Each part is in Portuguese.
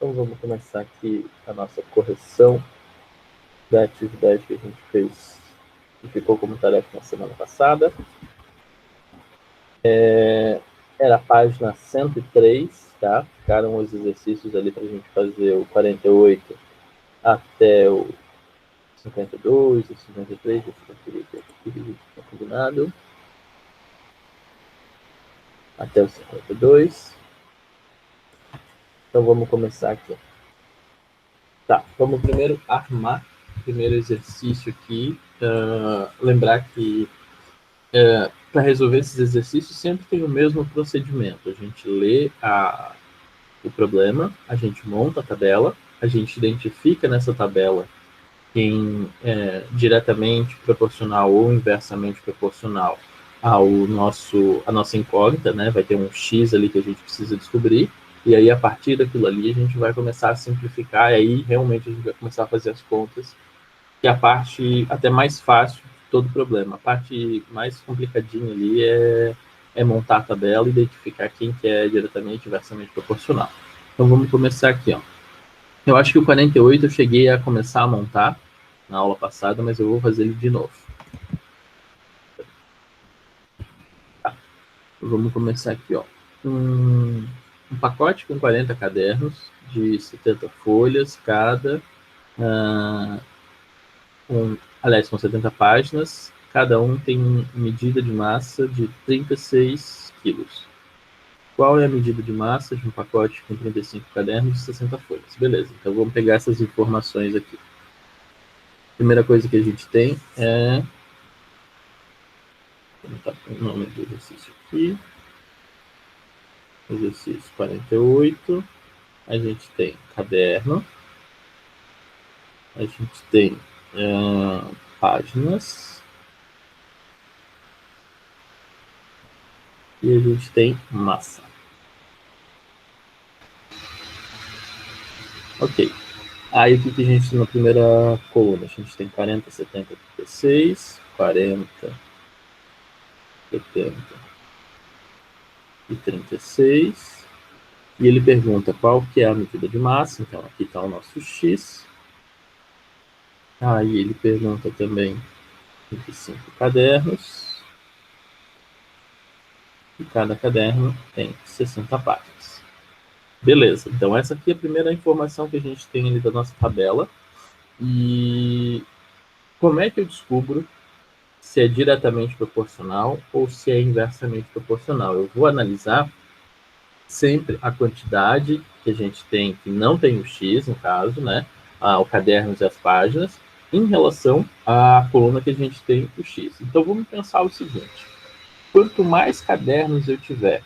Então vamos começar aqui a nossa correção da atividade que a gente fez, que ficou como tarefa na semana passada. Era a página 103, tá? Ficaram os exercícios ali para a gente fazer o 48 até o 52, o 53, deixa eu conferir aqui o que a gente tinha combinado. Até o 52. Então vamos começar aqui. Tá, vamos primeiro arrumar o primeiro exercício aqui. Lembrar que para resolver esses exercícios sempre tem o mesmo procedimento. A gente lê o problema, a gente monta a tabela, a gente identifica nessa tabela quem é diretamente proporcional ou inversamente proporcional à nossa incógnita, né? Vai ter um X ali que a gente precisa descobrir, e aí a partir daquilo ali a gente vai começar a simplificar, e aí realmente a gente vai começar a fazer as contas, que é a parte até mais fácil de todo problema. A parte mais complicadinha ali é montar a tabela e identificar quem que é diretamente, inversamente proporcional. Então vamos começar aqui, ó. Eu acho que o 48 eu cheguei a começar a montar na aula passada, mas eu vou fazer ele de novo. Tá. Vamos começar aqui, ó. Um pacote com 40 cadernos de 70 folhas cada, aliás, com 70 páginas, cada um tem medida de massa de 36 quilos. Qual é a medida de massa de um pacote com 35 cadernos de 60 folhas? Beleza, então vamos pegar essas informações aqui. Primeira coisa que a gente tem é... Vou botar o nome do exercício aqui. Exercício 48. A gente tem caderno. A gente tem páginas. E a gente tem massa. Ok. Aí o que a gente tem na primeira coluna? A gente tem 40, 70, 36, 40, 70 e 36. E ele pergunta qual que é a medida de massa. Então aqui está o nosso X. Aí ele pergunta também 25 cadernos. E cada caderno tem 60 páginas. Beleza, então essa aqui é a primeira informação que a gente tem ali da nossa tabela. E como é que eu descubro se é diretamente proporcional ou se é inversamente proporcional? Eu vou analisar sempre a quantidade que a gente tem, que não tem o X, no caso, né? O cadernos e as páginas, em relação à coluna que a gente tem o X. Então vamos pensar o seguinte: quanto mais cadernos eu tiver,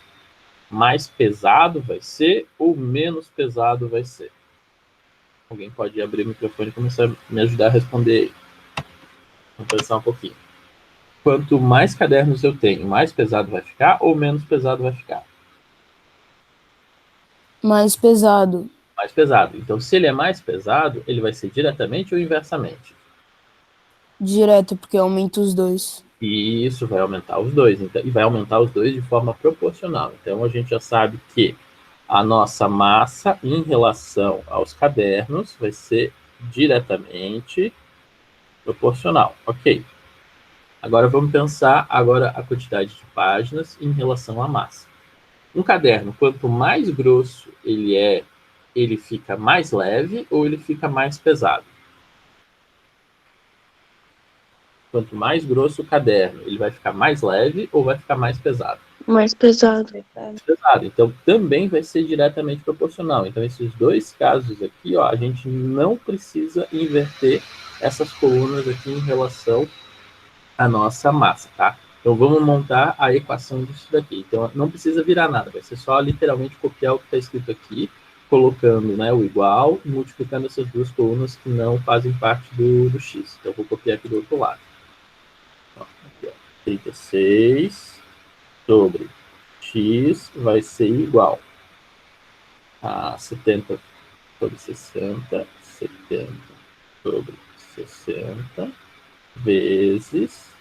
mais pesado vai ser ou menos pesado vai ser? Alguém pode abrir o microfone e começar a me ajudar a responder aí. Vamos pensar um pouquinho. Quanto mais cadernos eu tenho, mais pesado vai ficar ou menos pesado vai ficar? Mais pesado. Mais pesado. Então, se ele é mais pesado, ele vai ser diretamente ou inversamente? Direto, porque aumenta os dois. E isso vai aumentar os dois. Então, e vai aumentar os dois de forma proporcional. Então, a gente já sabe que a nossa massa em relação aos cadernos vai ser diretamente proporcional. Ok. Agora vamos pensar a quantidade de páginas em relação à massa. Um caderno, quanto mais grosso ele é, ele fica mais leve ou ele fica mais pesado? Quanto mais grosso o caderno, ele vai ficar mais leve ou vai ficar mais pesado? Mais pesado. Mais pesado. Então, também vai ser diretamente proporcional. Então, esses dois casos aqui, ó, a gente não precisa inverter essas colunas aqui em relação à nossa massa, tá? Então, vamos montar a equação disso daqui. Então, não precisa virar nada, vai ser só literalmente copiar o que está escrito aqui, colocando, né, o igual e multiplicando essas duas colunas que não fazem parte do X. Então, eu vou copiar aqui do outro lado. 36 sobre x vai ser igual a 70 sobre 60, 70 sobre 60 vezes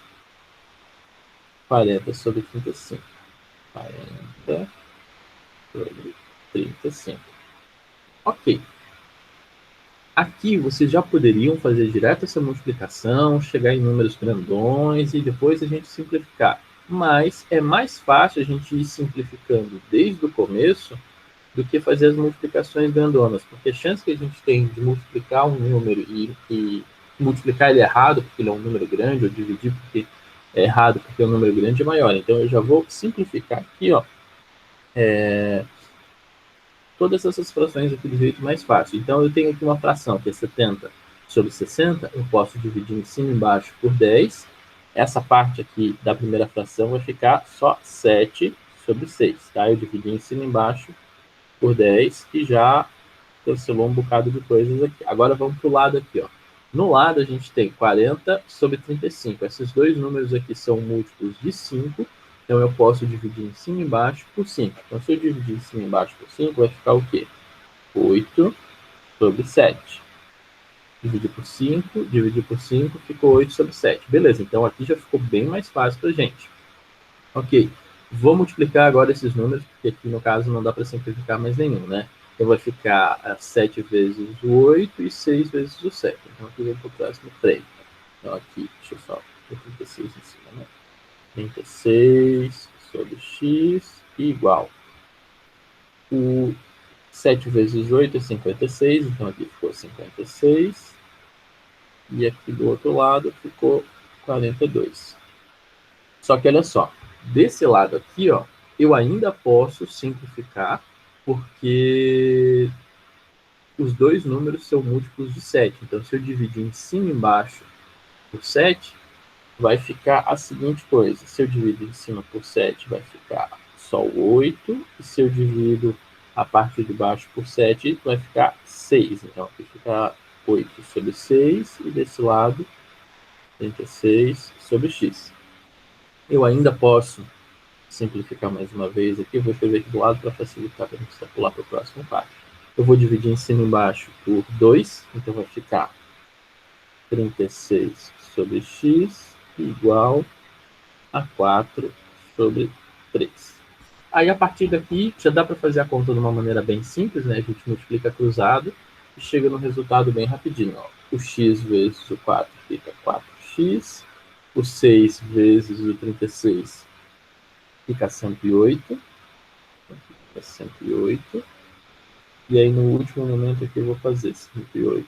40 sobre 35. 40 sobre 35. Ok. Aqui vocês já poderiam fazer direto essa multiplicação, chegar em números grandões e depois a gente simplificar. Mas é mais fácil a gente ir simplificando desde o começo do que fazer as multiplicações grandonas, porque a chance que a gente tem de multiplicar um número e multiplicar ele errado, porque ele é um número grande, ou dividir porque é errado, porque é um número grande, é maior. Então eu já vou simplificar aqui, ó, todas essas frações aqui do jeito mais fácil. Então eu tenho aqui uma fração que é 70 sobre 60, eu posso dividir em cima e embaixo por 10. Essa parte aqui da primeira fração vai ficar só 7 sobre 6, tá? Eu dividi em cima e embaixo por 10 e já cancelou um bocado de coisas aqui. Agora vamos para o lado aqui, ó. No lado a gente tem 40 sobre 35. Esses dois números aqui são múltiplos de 5, então eu posso dividir em cima e embaixo por 5. Então se eu dividir em cima e embaixo por 5, vai ficar o quê? 8 sobre 7. Dividir por 5, dividir por 5, ficou 8 sobre 7. Beleza, então aqui já ficou bem mais fácil para a gente. Ok, vou multiplicar agora esses números, porque aqui no caso não dá para simplificar mais nenhum, né? Então vai ficar 7 vezes o 8 e 6 vezes o 7. Então aqui vem para o próximo 3. Então aqui, deixa eu só pôr 36 em cima, né? 36 sobre x igual. O 7 vezes 8 é 56, então aqui ficou 56. E aqui do outro lado ficou 42. Só que olha só, desse lado aqui, ó, eu ainda posso simplificar, porque os dois números são múltiplos de 7. Então, se eu dividir em cima e embaixo por 7, vai ficar a seguinte coisa. Se eu divido em cima por 7, vai ficar só o 8. E se eu divido a parte de baixo por 7, vai ficar 6. Então, aqui fica 8 sobre 6. E desse lado, 36 sobre x. Eu ainda posso simplificar mais uma vez aqui. Eu vou escrever aqui do lado para facilitar, para a gente pular para o próximo passo. Eu vou dividir em cima e embaixo por 2. Então, vai ficar 36 sobre x igual a 4 sobre 3. Aí, a partir daqui, já dá para fazer a conta de uma maneira bem simples, né? A gente multiplica cruzado e chega no resultado bem rapidinho. Ó. O x vezes o 4 fica 4x. O 6 vezes o 36 fica 108. Fica 108. E aí, no último momento aqui, eu vou fazer 108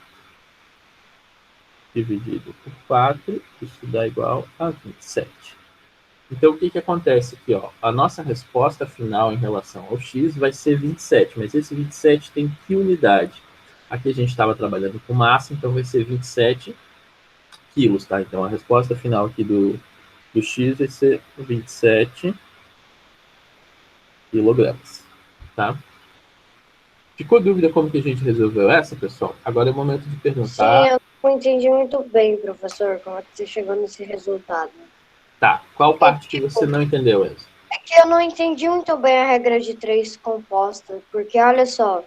dividido por 4, isso dá igual a 27. Então, o que acontece aqui? Ó? A nossa resposta final em relação ao x vai ser 27, mas esse 27 tem que unidade? Aqui a gente estava trabalhando com massa, então vai ser 27 quilos, tá? Então, a resposta final aqui do x vai ser 27 quilogramas, tá? Ficou dúvida como que a gente resolveu essa, pessoal? Agora é o momento de perguntar. Sim, eu não entendi muito bem, professor, como é que você chegou nesse resultado. Tá, qual parte que você não entendeu, Enzo? É que eu não entendi muito bem a regra de 3 composta, porque olha só,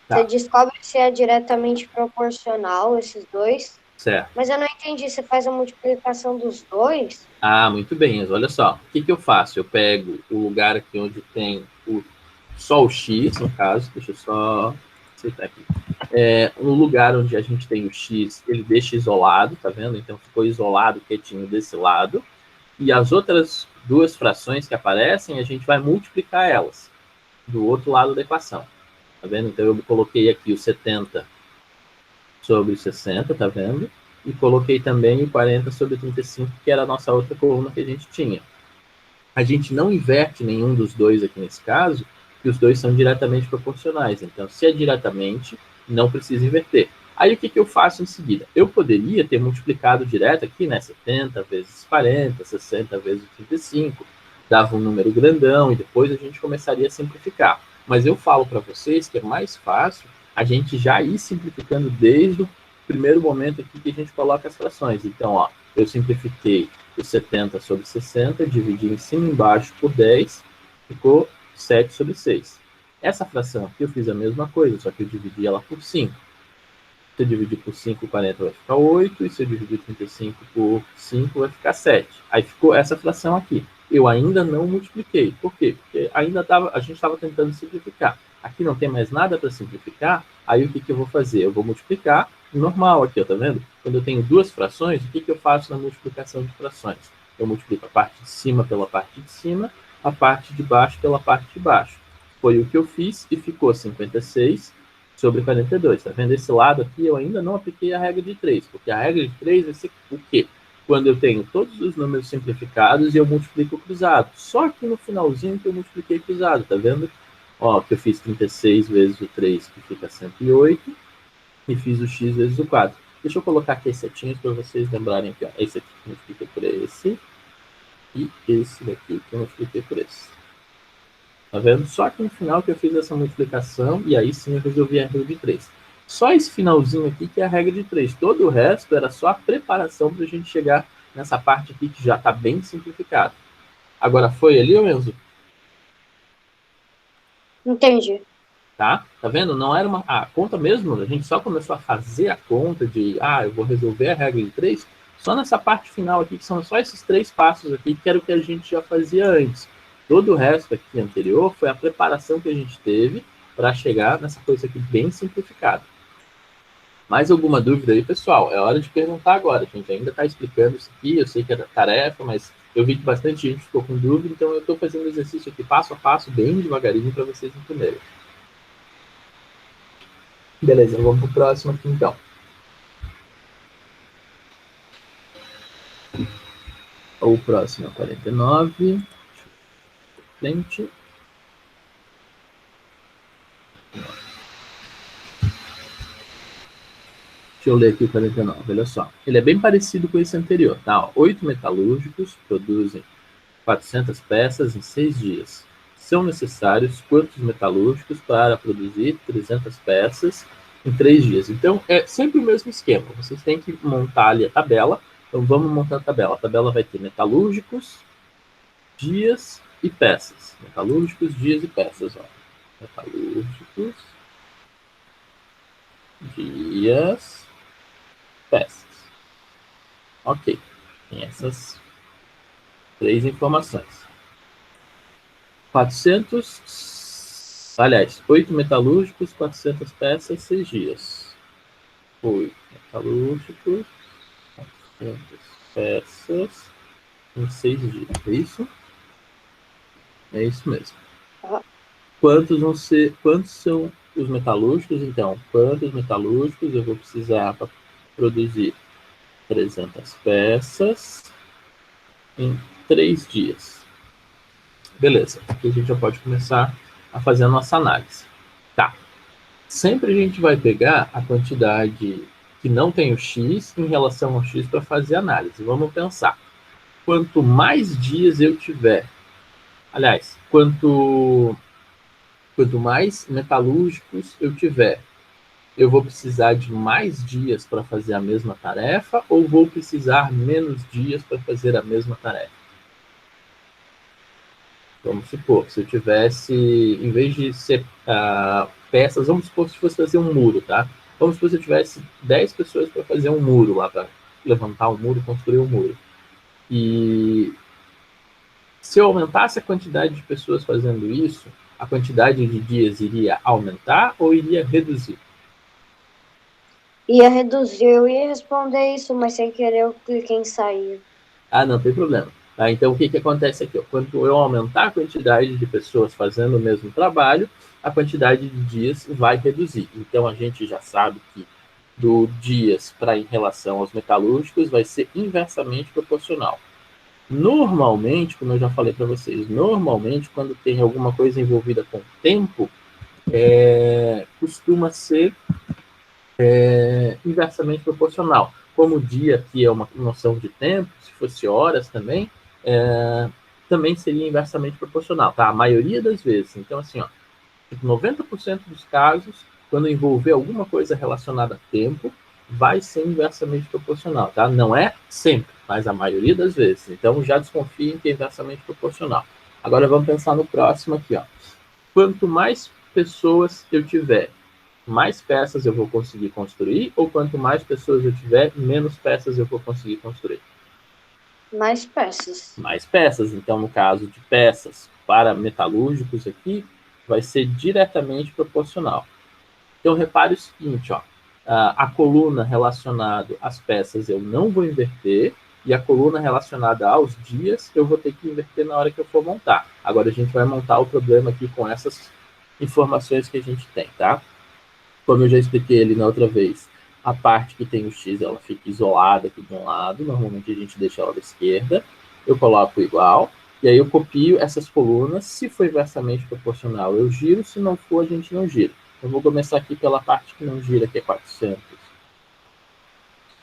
Tá. você descobre se é diretamente proporcional esses dois, Certo. mas eu não entendi, você faz a multiplicação dos dois? Ah, muito bem, Enzo. Olha só, o que eu faço? Eu pego o lugar aqui onde tem só o x, no caso, deixa eu só aceitar aqui. No lugar onde a gente tem o x, ele deixa isolado, tá vendo? Então ficou isolado, quietinho desse lado. E as outras duas frações que aparecem, a gente vai multiplicar elas do outro lado da equação. Tá vendo? Então eu coloquei aqui o 70 sobre 60, tá vendo? E coloquei também o 40 sobre 35, que era a nossa outra coluna que a gente tinha. A gente não inverte nenhum dos dois aqui nesse caso, porque os dois são diretamente proporcionais. Então, se é diretamente, não precisa inverter. Aí, o que eu faço em seguida? Eu poderia ter multiplicado direto aqui, né? 70 vezes 40, 60 vezes 35, dava um número grandão e depois a gente começaria a simplificar. Mas eu falo para vocês que é mais fácil a gente já ir simplificando desde o primeiro momento aqui que a gente coloca as frações. Então, ó, eu simplifiquei o 70 sobre 60, dividi em cima e embaixo por 10, ficou 7 sobre 6. Essa fração aqui eu fiz a mesma coisa, só que eu dividi ela por 5. Se eu dividir por 5, 40 vai ficar 8, e se eu dividir 35 por 5, vai ficar 7. Aí ficou essa fração aqui. Eu ainda não multipliquei. Por quê? Porque ainda a gente estava tentando simplificar. aqui não tem mais nada para simplificar, aí o que eu vou fazer? Eu vou multiplicar normal aqui, ó, tá vendo? Quando eu tenho duas frações, o que eu faço na multiplicação de frações? Eu multiplico a parte de cima pela parte de cima, a parte de baixo pela parte de baixo. Foi o que eu fiz e ficou 56 sobre 42. Tá vendo? Esse lado aqui eu ainda não apliquei a regra de 3, porque a regra de 3 vai ser o quê? Quando eu tenho todos os números simplificados e eu multiplico cruzado. Só que no finalzinho que eu multipliquei cruzado, tá vendo? Ó, que eu fiz 36 vezes o 3, que fica 108, e fiz o x vezes o 4. Deixa eu colocar aqui as setinhas para vocês lembrarem aqui. Ó. Esse aqui que eu multipliquei por esse, e esse daqui que eu multipliquei por esse. Tá vendo? Só que no final que eu fiz essa multiplicação, e aí sim eu resolvi a regra de 3. Só esse finalzinho aqui que é a regra de 3. Todo o resto era só a preparação para a gente chegar nessa parte aqui que já está bem simplificada. Agora foi ali, Enzo? Entendi. Tá vendo? Não era a conta mesmo, a gente só começou a fazer a conta de, eu vou resolver a regra de 3, só nessa parte final aqui, que são só esses 3 passos aqui, que era o que a gente já fazia antes. Todo o resto aqui anterior foi a preparação que a gente teve para chegar nessa coisa aqui bem simplificada. Mais alguma dúvida aí, pessoal? É hora de perguntar agora. A gente ainda está explicando isso aqui, eu sei que era tarefa, mas eu vi que bastante gente ficou com dúvida, então eu estou fazendo o exercício aqui passo a passo, bem devagarinho, para vocês entenderem. Beleza, vamos para o próximo aqui, então. O próximo é 49. Frente. Deixa eu ler aqui o 49, olha só. Ele é bem parecido com esse anterior, tá? 8 metalúrgicos produzem 400 peças em 6 dias. São necessários quantos metalúrgicos para produzir 300 peças em 3 dias? Então, é sempre o mesmo esquema. Vocês têm que montar ali a tabela. Então, vamos montar a tabela. A tabela vai ter metalúrgicos, dias e peças. Metalúrgicos, dias e peças. Ó. Metalúrgicos, dias, peças. Ok. Tem essas 3 informações. 400, aliás, 8 metalúrgicos, 400 peças, 6 dias. 8 metalúrgicos, 400 peças em 6 dias. É isso? É isso mesmo. Quantos são os metalúrgicos? Então, quantos metalúrgicos eu vou precisar para produzir 300 peças em 3 dias? Beleza, aqui a gente já pode começar a fazer a nossa análise. Tá. Sempre a gente vai pegar a quantidade que não tem o x em relação ao x para fazer a análise. Vamos pensar. Quanto mais dias eu tiver, aliás, quanto mais metalúrgicos eu tiver, eu vou precisar de mais dias para fazer a mesma tarefa ou vou precisar menos dias para fazer a mesma tarefa? Vamos supor, se eu tivesse, em vez de ser peças, vamos supor que se fosse fazer um muro, tá? Vamos supor que eu tivesse 10 pessoas para fazer um muro lá, para levantar um muro, construir um muro. E se eu aumentasse a quantidade de pessoas fazendo isso, a quantidade de dias iria aumentar ou iria reduzir? Ia reduzir, eu ia responder isso, mas sem querer eu cliquei em sair. Não tem problema. Tá? Então, o que acontece aqui? Ó? Quando eu aumentar a quantidade de pessoas fazendo o mesmo trabalho, a quantidade de dias vai reduzir. Então, a gente já sabe que do dias para em relação aos metalúrgicos vai ser inversamente proporcional. Normalmente, como eu já falei para vocês, normalmente quando tem alguma coisa envolvida com tempo, costuma ser inversamente proporcional. Como o dia aqui é uma noção de tempo, se fosse horas também, também seria inversamente proporcional, tá? A maioria das vezes. Então, assim, ó, 90% dos casos, quando envolver alguma coisa relacionada a tempo, vai ser inversamente proporcional, tá? Não é sempre, mas a maioria das vezes. Então, já desconfiem que é inversamente proporcional. Agora, vamos pensar no próximo aqui, ó. Quanto mais pessoas eu tiver, mais peças eu vou conseguir construir, ou quanto mais pessoas eu tiver, menos peças eu vou conseguir construir? Mais peças. Mais peças. Então, no caso de peças para metalúrgicos aqui, vai ser diretamente proporcional. Então, repare o seguinte, ó, a coluna relacionada às peças eu não vou inverter, e a coluna relacionada aos dias eu vou ter que inverter na hora que eu for montar. Agora a gente vai montar o problema aqui com essas informações que a gente tem, tá? Como eu já expliquei ali na outra vez, a parte que tem o X, ela fica isolada aqui de um lado, normalmente a gente deixa ela da esquerda, eu coloco igual, e aí eu copio essas colunas, se for inversamente proporcional eu giro, se não for a gente não gira. Eu vou começar aqui pela parte que não gira, que é 400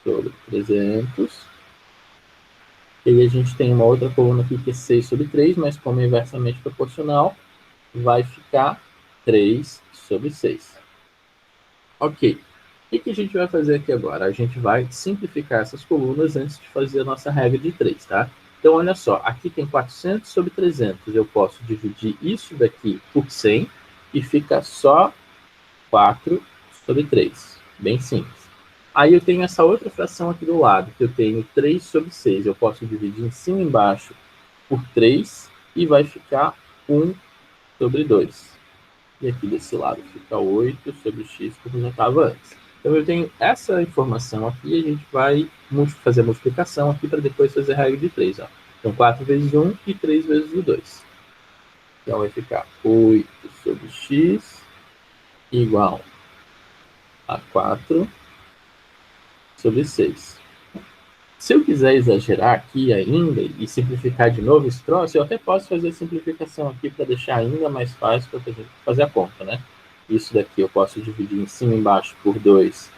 sobre 300. E aí a gente tem uma outra coluna aqui que é 6 sobre 3, mas como é inversamente proporcional, vai ficar 3 sobre 6. Ok. O que a gente vai fazer aqui agora? A gente vai simplificar essas colunas antes de fazer a nossa regra de 3, tá? Então, olha só, aqui tem 400 sobre 300. Eu posso dividir isso daqui por 100 e fica só 4 sobre 3. Bem simples. Aí eu tenho essa outra fração aqui do lado, que eu tenho 3 sobre 6. Eu posso dividir em cima e embaixo por 3 e vai ficar 1 sobre 2. E aqui desse lado fica 8 sobre x, como já estava antes. Então eu tenho essa informação aqui e a gente vai fazer a multiplicação aqui para depois fazer a regra de 3. Ó. Então 4 vezes 1 e 3 vezes o 2. Então vai ficar 8 sobre x igual a 4 sobre 6. Se eu quiser exagerar aqui ainda e simplificar de novo esse troço, eu até posso fazer a simplificação aqui para deixar ainda mais fácil para fazer a conta, né? Isso daqui eu posso dividir em cima e embaixo por 2,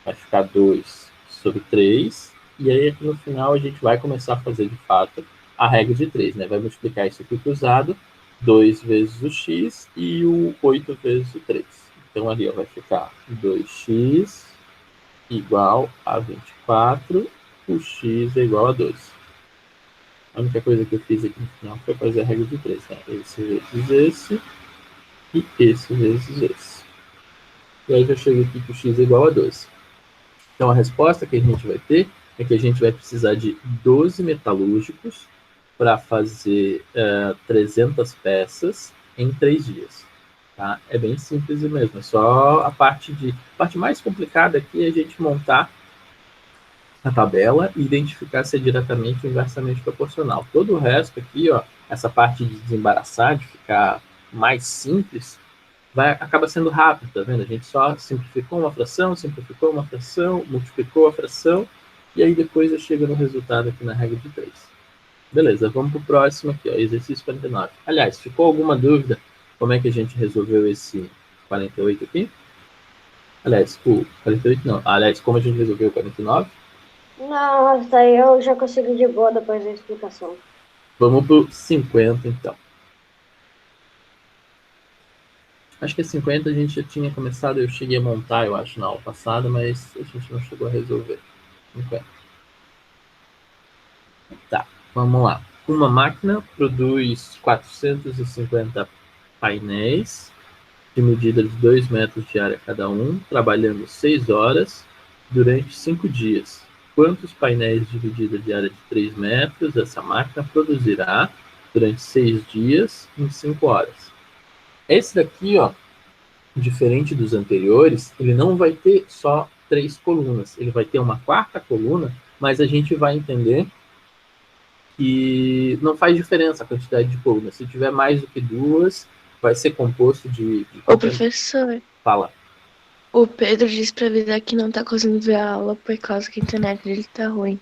vai ficar 2 sobre 3. E aí aqui no final a gente vai começar a fazer de fato a regra de 3, né? Vai multiplicar isso aqui cruzado, 2 vezes o x e o 8 vezes o 3. Então ali ó, vai ficar 2x igual a 24, o x é igual a 2. A única coisa que eu fiz aqui no final foi fazer a regra de 3, né? Esse vezes esse e esse vezes esse. E aí já chego aqui que o x é igual a 12. Então a resposta que a gente vai ter é que a gente vai precisar de 12 metalúrgicos para fazer 300 peças em 3 dias. Tá? É bem simples mesmo, é só a parte mais complicada aqui é a gente montar a tabela e identificar se é diretamente ou inversamente proporcional. Todo o resto aqui, ó, essa parte de desembaraçar, de ficar mais simples, acaba sendo rápido, tá vendo? A gente só simplificou uma fração, multiplicou a fração, e aí depois eu chego no resultado aqui na regra de 3. Beleza, vamos para o próximo aqui, ó, exercício 49. Aliás, ficou alguma dúvida como é que a gente resolveu esse 48 aqui? Aliás, o 48 não. Aliás, como a gente resolveu o 49? Não, isso daí eu já consegui de boa depois da explicação. Vamos para o 50, então. Acho que a 50 a gente já tinha começado, eu cheguei a montar, eu acho, na aula passada, mas a gente não chegou a resolver. 50. Tá, vamos lá. Uma máquina produz 450 painéis de medida de 2 metros de área cada um, trabalhando 6 horas durante 5 dias. Quantos painéis de medida de área de 3 metros essa máquina produzirá durante 6 dias em 5 horas? Esse daqui, ó, diferente dos anteriores, ele não vai ter só 3 colunas, ele vai ter uma quarta coluna, mas a gente vai entender que não faz diferença a quantidade de colunas. Se tiver mais do que 2, vai ser composto de... Ô, professor, Fala. o Pedro disse pra avisar que não tá conseguindo ver a aula por causa que a internet dele tá ruim.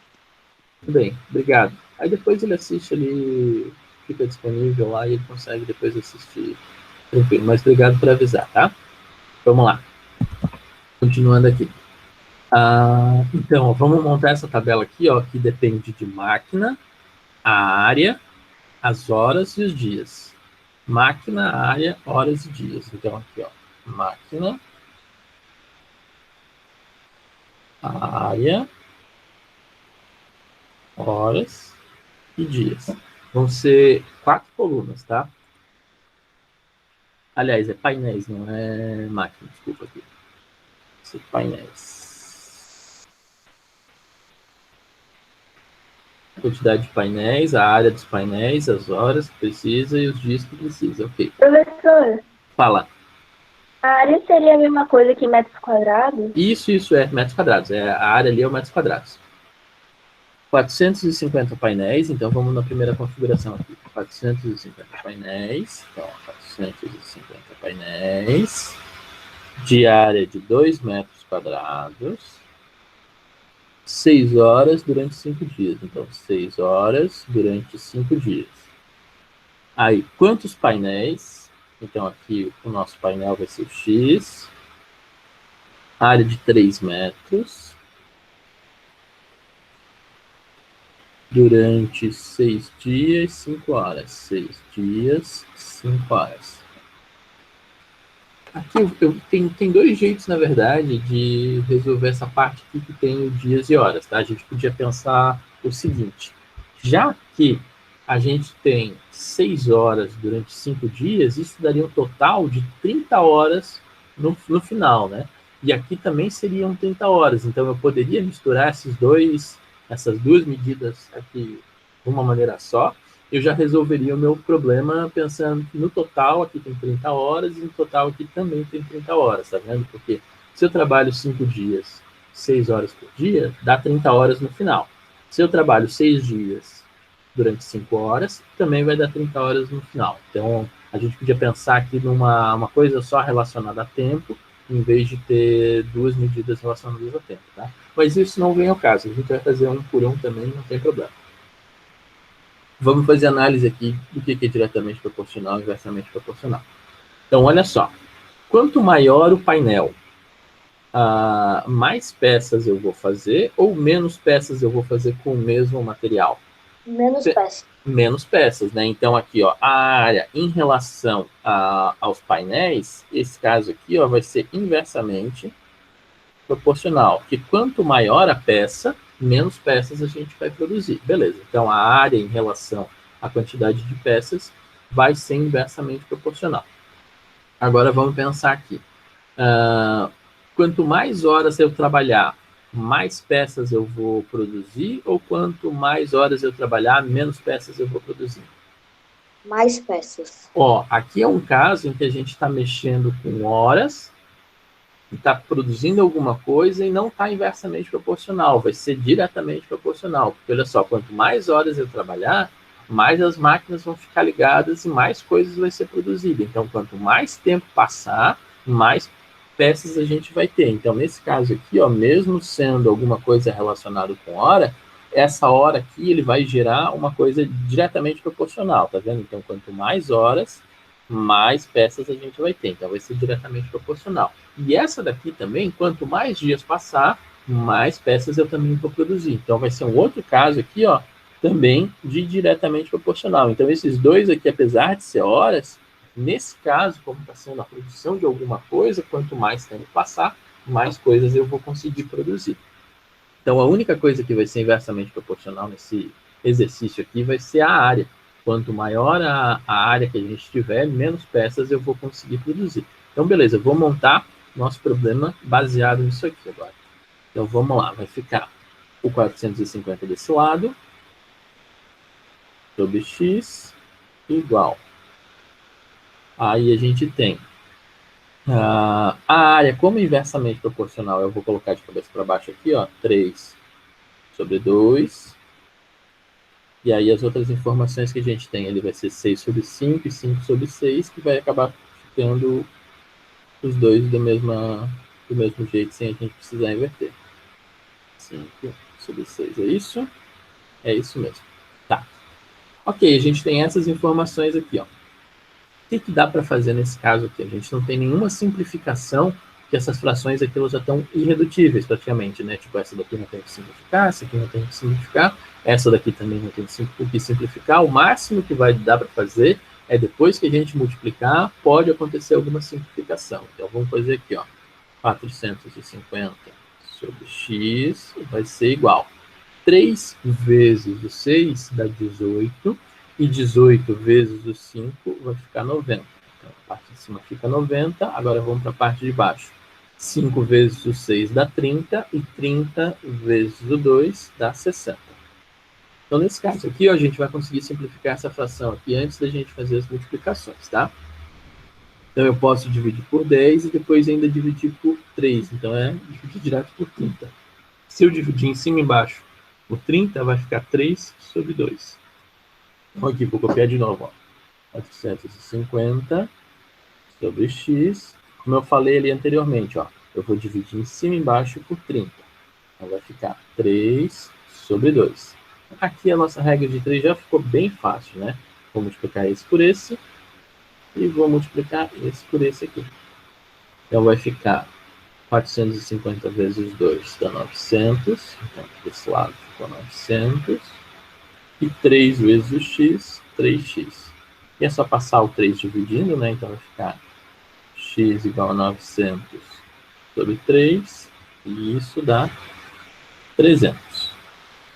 Tudo bem, obrigado. Aí depois ele assiste ali, fica disponível lá e ele consegue depois assistir tranquilo. Mas obrigado por avisar, tá? Vamos lá. Continuando aqui. Então, ó, vamos montar essa tabela aqui, ó, que depende de máquina, a área, as horas e os dias. Máquina, área, horas e dias. Então, aqui, ó, máquina, área, horas e dias. Vão ser 4 colunas, tá? Aliás, é painéis, não é máquina, desculpa aqui. São painéis. A quantidade de painéis, a área dos painéis, as horas que precisa e os dias que precisa, ok. Professor, Fala. A área seria a mesma coisa que metros quadrados? Isso é metros quadrados. A área ali é o metros quadrados. 450 painéis, então vamos na primeira configuração aqui. 450 painéis. Então, 450 painéis. De área de 2 metros quadrados. 6 horas durante 5 dias. Então, 6 horas durante 5 dias. Aí, quantos painéis? Então, aqui o nosso painel vai ser o X. Área de 3 metros. Durante 6 dias, 5 horas. 6 dias, 5 horas. Aqui tem dois jeitos, na verdade, de resolver essa parte aqui que tem o dias e horas, tá? A gente podia pensar o seguinte, já que a gente tem 6 horas durante 5 dias, isso daria um total de 30 horas no final, né? E aqui também seriam 30 horas, então eu poderia misturar essas duas medidas aqui de uma maneira só, eu já resolveria o meu problema pensando que no total aqui tem 30 horas e no total aqui também tem 30 horas, tá vendo? Porque se eu trabalho 5 dias, 6 horas por dia, dá 30 horas no final. Se eu trabalho 6 dias durante 5 horas, também vai dar 30 horas no final. Então, a gente podia pensar aqui numa coisa só relacionada a tempo, em vez de ter duas medidas relacionadas a tempo, tá? Mas isso não vem ao caso, a gente vai fazer um por um também, não tem problema. Vamos fazer análise aqui do que é diretamente proporcional e inversamente proporcional. Então, olha só. Quanto maior o painel, mais peças eu vou fazer ou menos peças eu vou fazer com o mesmo material? Menos peças. Menos peças, né? Então, aqui, ó, a área em relação aos painéis, esse caso aqui, ó, vai ser inversamente proporcional. Que quanto maior a peça, menos peças a gente vai produzir. Beleza, então a área em relação à quantidade de peças vai ser inversamente proporcional. Agora vamos pensar aqui. Quanto mais horas eu trabalhar, mais peças eu vou produzir, ou quanto mais horas eu trabalhar, menos peças eu vou produzir? Mais peças. Ó, aqui é um caso em que a gente está mexendo com horas, está produzindo alguma coisa e não está inversamente proporcional, vai ser diretamente proporcional. Porque, olha só, quanto mais horas eu trabalhar, mais as máquinas vão ficar ligadas e mais coisas vai ser produzida. Então, quanto mais tempo passar, mais peças a gente vai ter. Então, nesse caso aqui, ó, mesmo sendo alguma coisa relacionada com hora, essa hora aqui ele vai gerar uma coisa diretamente proporcional, tá vendo? Então, quanto mais horas, mais peças a gente vai ter. Então, vai ser diretamente proporcional. E essa daqui também, quanto mais dias passar, mais peças eu também vou produzir. Então, vai ser um outro caso aqui, ó, também de diretamente proporcional. Então, esses dois aqui, apesar de ser horas, nesse caso, como está sendo a produção de alguma coisa, quanto mais tempo passar, mais coisas eu vou conseguir produzir. Então, a única coisa que vai ser inversamente proporcional nesse exercício aqui vai ser a área. Quanto maior a área que a gente tiver, menos peças eu vou conseguir produzir. Então, beleza, eu vou montar nosso problema baseado nisso aqui agora. Então, vamos lá, vai ficar o 450 desse lado, sobre x, igual. Aí a gente tem a área como inversamente proporcional, eu vou colocar de cabeça para baixo aqui, ó, 3 sobre 2. E aí as outras informações que a gente tem, ele vai ser 6 sobre 5 e 5 sobre 6, que vai acabar ficando os dois do mesmo jeito, sem a gente precisar inverter. 5 sobre 6, é isso? É isso mesmo. Tá. Ok, a gente tem essas informações aqui, ó. O que dá para fazer nesse caso aqui? A gente não tem nenhuma simplificação, que essas frações aqui elas já estão irredutíveis praticamente, né? Tipo, essa daqui não tem que simplificar, essa aqui não tem que simplificar, essa daqui também não tem o que simplificar. O máximo que vai dar para fazer é depois que a gente multiplicar, pode acontecer alguma simplificação. Então, vamos fazer aqui, ó. 450 sobre x vai ser igual. 3 vezes o 6 dá 18, e 18 vezes o 5 vai ficar 90. Então, a parte de cima fica 90, agora vamos para a parte de baixo. 5 vezes o 6 dá 30, e 30 vezes o 2 dá 60. Então, nesse caso aqui, ó, a gente vai conseguir simplificar essa fração aqui antes da gente fazer as multiplicações, tá? Então, eu posso dividir por 10 e depois ainda dividir por 3. Então, é dividir direto por 30. Se eu dividir em cima e embaixo por 30, vai ficar 3 sobre 2. Então, aqui, vou copiar de novo. Ó. 450 sobre x. Como eu falei ali anteriormente, ó, eu vou dividir em cima e embaixo por 30. Então, vai ficar 3 sobre 2. Aqui a nossa regra de 3 já ficou bem fácil, né? Vou multiplicar esse por esse. E vou multiplicar esse por esse aqui. Então, vai ficar 450 vezes 2 dá 900. Então, desse lado ficou 900. E 3 vezes o x, 3x. E é só passar o 3 dividindo, né? Então, vai ficar x igual a 900 sobre 3. E isso dá 300.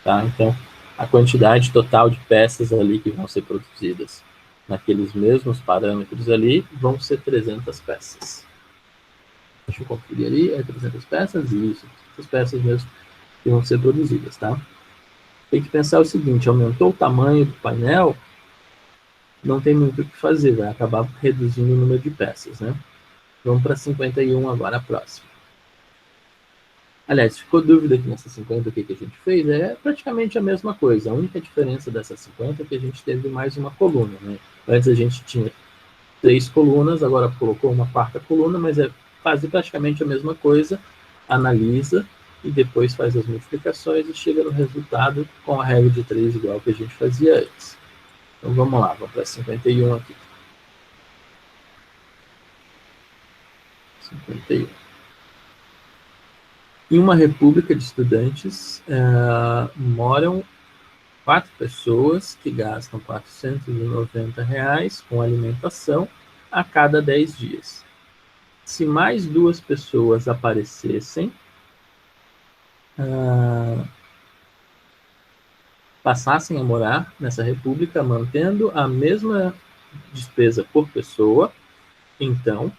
Tá? Então, a quantidade total de peças ali que vão ser produzidas naqueles mesmos parâmetros ali vão ser 300 peças. Deixa eu conferir ali, é 300 peças? Isso, 300 peças mesmo que vão ser produzidas, tá? Tem que pensar o seguinte, aumentou o tamanho do painel, não tem muito o que fazer, vai acabar reduzindo o número de peças, né? Vamos para 51 agora, a próxima. Aliás, ficou dúvida aqui nessa 50 o que a gente fez? É praticamente a mesma coisa. A única diferença dessa 50 é que a gente teve mais uma coluna, né? Antes a gente tinha 3 colunas, agora colocou uma quarta coluna, mas é quase praticamente a mesma coisa. Analisa e depois faz as multiplicações e chega no resultado com a regra de 3 igual que a gente fazia antes. Então vamos lá, vamos para 51 aqui. 51. Em uma república de estudantes, moram 4 pessoas que gastam R$ 490 com alimentação a cada 10 dias. Se mais 2 pessoas aparecessem, passassem a morar nessa república, mantendo a mesma despesa por pessoa, então,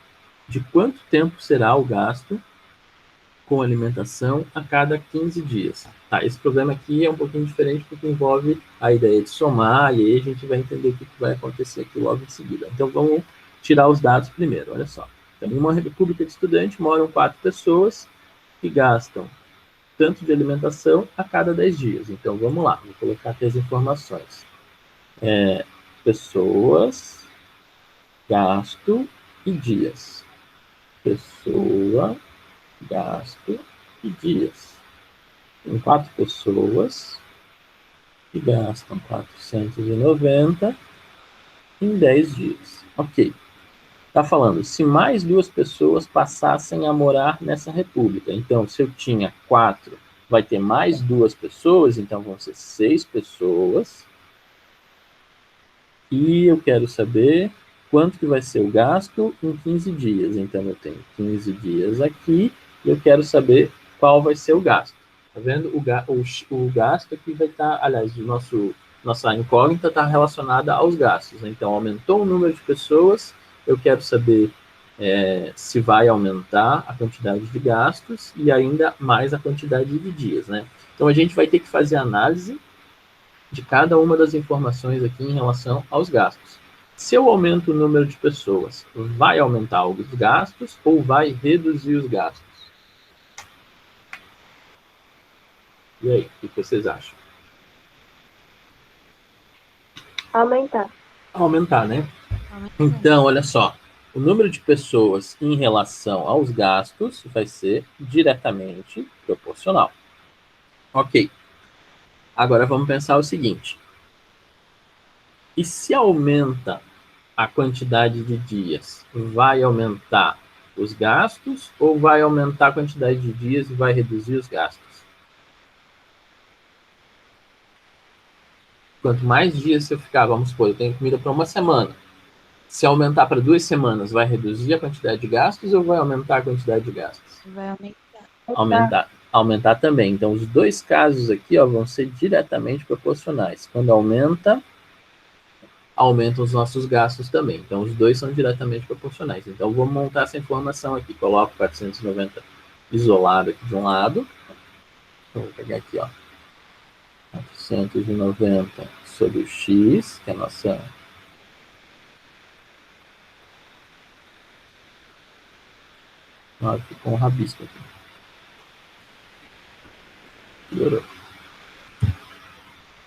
de quanto tempo será o gasto com alimentação a cada 15 dias. Tá, esse problema aqui é um pouquinho diferente porque envolve a ideia de somar, e aí a gente vai entender o que vai acontecer aqui logo em seguida. Então, vamos tirar os dados primeiro, olha só. Então, em uma república de estudante, moram 4 pessoas que gastam tanto de alimentação a cada 10 dias. Então, vamos lá, vou colocar aqui as informações. Pessoas, gasto e dias. Pessoa, gasto e dias. Tem 4 pessoas que gastam 490 em 10 dias. Ok. Está falando, se mais 2 pessoas passassem a morar nessa república. Então, se eu tinha 4, vai ter mais 2 pessoas, então vão ser 6 pessoas. E eu quero saber quanto que vai ser o gasto em 15 dias. Então, eu tenho 15 dias aqui e eu quero saber qual vai ser o gasto. Tá vendo? O gasto aqui vai estar, aliás, nossa incógnita está relacionada aos gastos. Né? Então, aumentou o número de pessoas, eu quero saber se vai aumentar a quantidade de gastos e ainda mais a quantidade de dias. Né? Então, a gente vai ter que fazer análise de cada uma das informações aqui em relação aos gastos. Se eu aumento o número de pessoas, vai aumentar os gastos ou vai reduzir os gastos? E aí, o que vocês acham? Aumentar. Aumentar, né? Então, olha só. O número de pessoas em relação aos gastos vai ser diretamente proporcional. Ok. Agora vamos pensar o seguinte. E se aumenta a quantidade de dias, vai aumentar os gastos ou vai aumentar a quantidade de dias e vai reduzir os gastos? Quanto mais dias eu ficar, vamos supor, eu tenho comida para uma semana. Se aumentar para 2 semanas, vai reduzir a quantidade de gastos ou vai aumentar a quantidade de gastos? Vai aumentar. Aumentar também. Então, os 2 casos aqui vão ser diretamente proporcionais. Quando aumentam os nossos gastos também. Então, os 2 são diretamente proporcionais. Então, vou montar essa informação aqui. Coloco 490 isolado aqui de um lado. Então, vou pegar aqui, 490 sobre o x, que é a nossa 9 com rabisco aqui. Melhorou.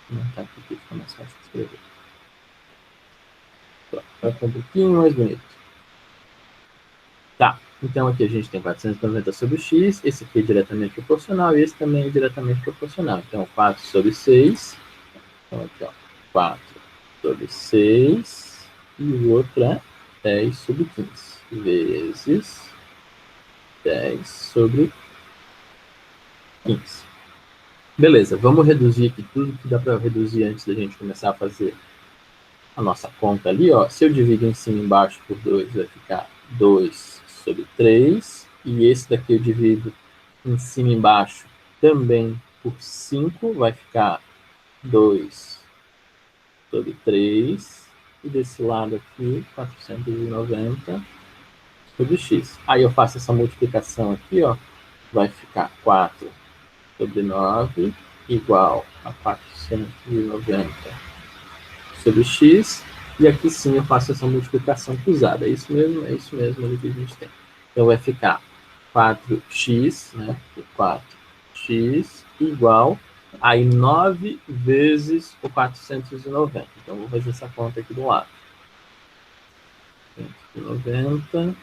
Vou aumentar aqui, fica mais fácil de escrever. Vai ficar um pouquinho mais bonito. Tá, então aqui a gente tem 490 sobre x, esse aqui é diretamente proporcional e esse também é diretamente proporcional. Então, 4 sobre 6. Então, aqui, ó, 4 sobre 6. E o outro é 10 sobre 15. Vezes 10 sobre 15. Beleza, vamos reduzir aqui tudo que dá para reduzir antes da gente começar a fazer a nossa conta ali, ó. Se eu divido em cima e embaixo por 2, vai ficar 2 sobre 3. E esse daqui eu divido em cima e embaixo também por 5, vai ficar 2 sobre 3. E desse lado aqui, 490 sobre x. Aí eu faço essa multiplicação aqui, ó. Vai ficar 4 sobre 9 igual a 490 sobre x, e aqui sim eu faço essa multiplicação cruzada. É isso mesmo ali que a gente tem. Então vai ficar 4x, né? 4x igual a 9 vezes o 490. Então vou fazer essa conta aqui do lado. 190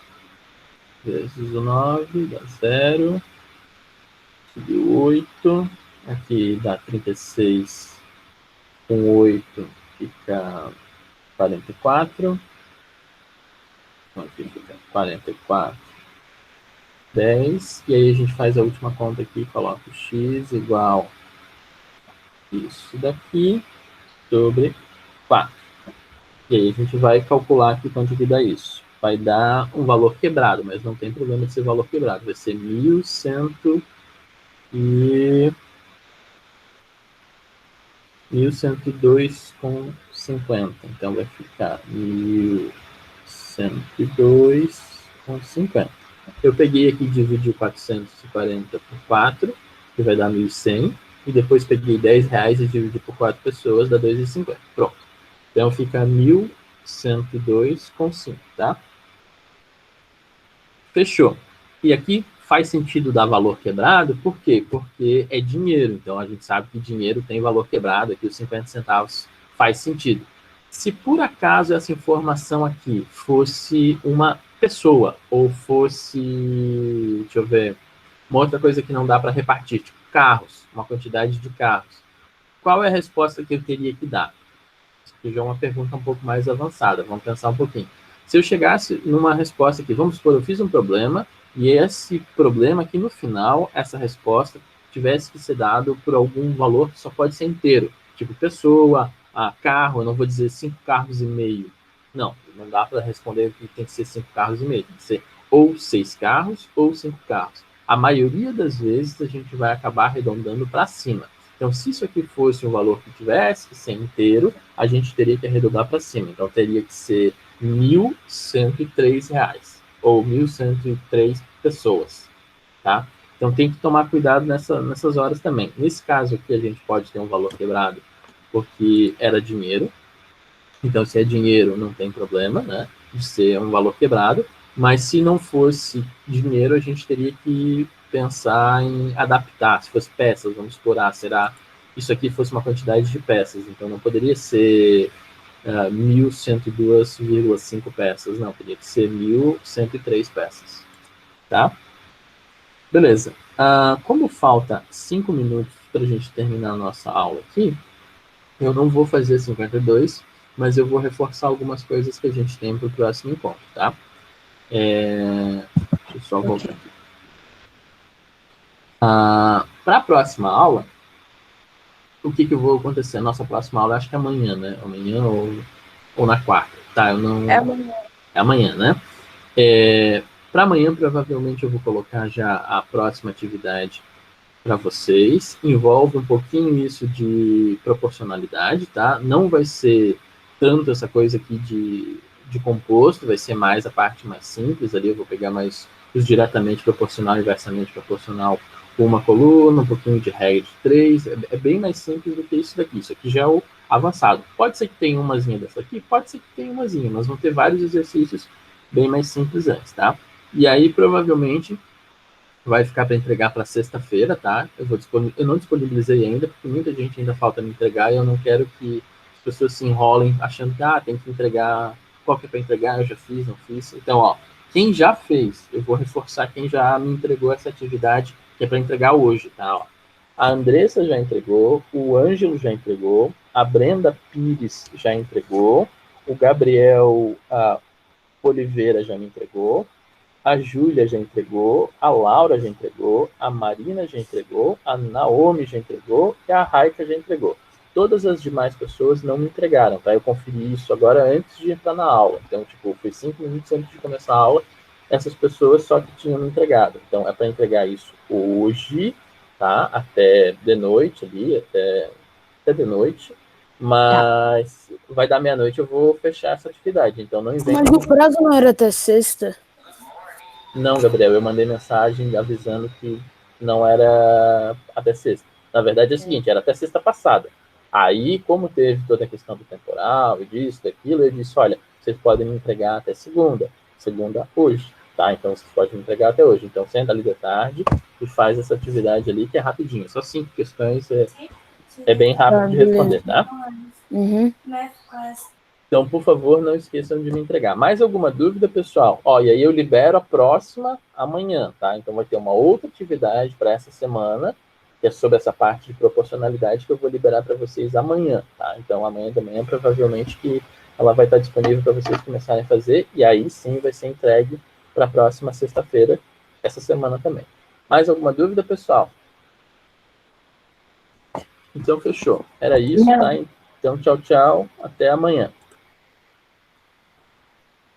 vezes o 9 dá 0. Subiu 8. Aqui dá 36 com 8 fica 44. Então, aqui fica 44, 10. E aí a gente faz a última conta aqui, coloca o x igual isso daqui sobre 4. E aí a gente vai calcular aqui quanto que dá isso. Vai dar um valor quebrado, mas não tem problema de ser valor quebrado. Vai ser 1.102,50. Então vai ficar 1.102,50. Eu peguei aqui e dividi 440 por 4, que vai dar 1.100. E depois peguei R$10 e dividi por 4 pessoas, dá 2,50. Pronto. Então fica 1.102,5, tá? Fechou. E aqui faz sentido dar valor quebrado, por quê? Porque é dinheiro, então a gente sabe que dinheiro tem valor quebrado, aqui os 50 centavos faz sentido. Se por acaso essa informação aqui fosse uma pessoa, ou fosse, deixa eu ver, uma outra coisa que não dá para repartir, tipo carros, uma quantidade de carros, qual é a resposta que eu teria que dar? Isso aqui já é uma pergunta um pouco mais avançada, vamos pensar um pouquinho. Se eu chegasse numa resposta aqui, vamos supor, eu fiz um problema, e esse problema aqui no final, essa resposta tivesse que ser dado por algum valor que só pode ser inteiro, tipo pessoa, carro, eu não vou dizer 5 carros e meio. Não dá para responder que tem que ser 5 carros e meio, tem que ser ou 6 carros ou 5 carros. A maioria das vezes a gente vai acabar arredondando para cima. Então, se isso aqui fosse um valor que tivesse que ser inteiro, a gente teria que arredondar para cima. Então, teria que ser R$1.103, ou 1.103 pessoas, tá? Então, tem que tomar cuidado nessas horas também. Nesse caso aqui, a gente pode ter um valor quebrado, porque era dinheiro. Então, se é dinheiro, não tem problema, né? De ser um valor quebrado. Mas se não fosse dinheiro, a gente teria que pensar em adaptar. Se fosse peças, vamos explorar, será isso aqui fosse uma quantidade de peças. Então, não poderia ser 1.102,5 peças. Não, teria que ser 1.103 peças. Tá? Beleza. Como falta 5 minutos para a gente terminar a nossa aula aqui, eu não vou fazer 52, mas eu vou reforçar algumas coisas que a gente tem para o próximo encontro, tá? Deixa eu só voltar aqui. Para a próxima aula, o que vai acontecer? Nossa próxima aula, acho que é amanhã, né? Amanhã ou na quarta, tá? Eu não... É amanhã. É amanhã, né? Para amanhã, provavelmente, eu vou colocar já a próxima atividade para vocês. Envolve um pouquinho isso de proporcionalidade, tá? Não vai ser tanto essa coisa aqui de composto, vai ser mais a parte mais simples ali. Eu vou pegar mais os diretamente proporcional e inversamente proporcional com uma coluna, um pouquinho de regra de 3. É bem mais simples do que isso daqui. Isso aqui já é o avançado. Pode ser que tenha umazinha dessa aqui, pode ser que tenha umazinha, mas vão ter vários exercícios bem mais simples antes, tá? E aí, provavelmente, vai ficar para entregar para sexta-feira, tá? Eu não disponibilizei ainda, porque muita gente ainda falta me entregar e eu não quero que as pessoas se enrolem achando que tem que entregar, qual que é para entregar, eu já fiz, não fiz. Então, ó, quem já fez, eu vou reforçar quem já me entregou essa atividade, que é para entregar hoje, tá? Ó, a Andressa já entregou, o Ângelo já entregou, a Brenda Pires já entregou, o Gabriel Oliveira já me entregou, a Júlia já entregou, a Laura já entregou, a Marina já entregou, a Naomi já entregou e a Raika já entregou. Todas as demais pessoas não me entregaram, tá? Eu conferi isso agora antes de entrar na aula. Então, tipo, foi 5 minutos antes de começar a aula, essas pessoas só que tinham me entregado. Então, é para entregar isso hoje, tá? Até de noite ali, até de noite. Mas vai dar meia-noite, eu vou fechar essa atividade. Então, não inventa. Mas o prazo não era até sexta? Não, Gabriel, eu mandei mensagem avisando que não era até sexta. Na verdade é o seguinte, era até sexta passada. Aí, como teve toda a questão do temporal e disso, daquilo, eu disse, olha, vocês podem me entregar até segunda hoje, tá? Então, vocês podem me entregar até hoje. Então, senta ali da tarde e faz essa atividade ali, que é rapidinho. Só 5 questões, é bem rápido de responder, tá? Uhum. Então, por favor, não esqueçam de me entregar. Mais alguma dúvida, pessoal? E aí eu libero a próxima amanhã, tá? Então, vai ter uma outra atividade para essa semana, que é sobre essa parte de proporcionalidade, que eu vou liberar para vocês amanhã, tá? Então, amanhã de manhã, provavelmente, que ela vai estar disponível para vocês começarem a fazer, e aí sim vai ser entregue para a próxima sexta-feira, essa semana também. Mais alguma dúvida, pessoal? Então, fechou. Era isso, tá? Então, tchau, tchau. Até amanhã.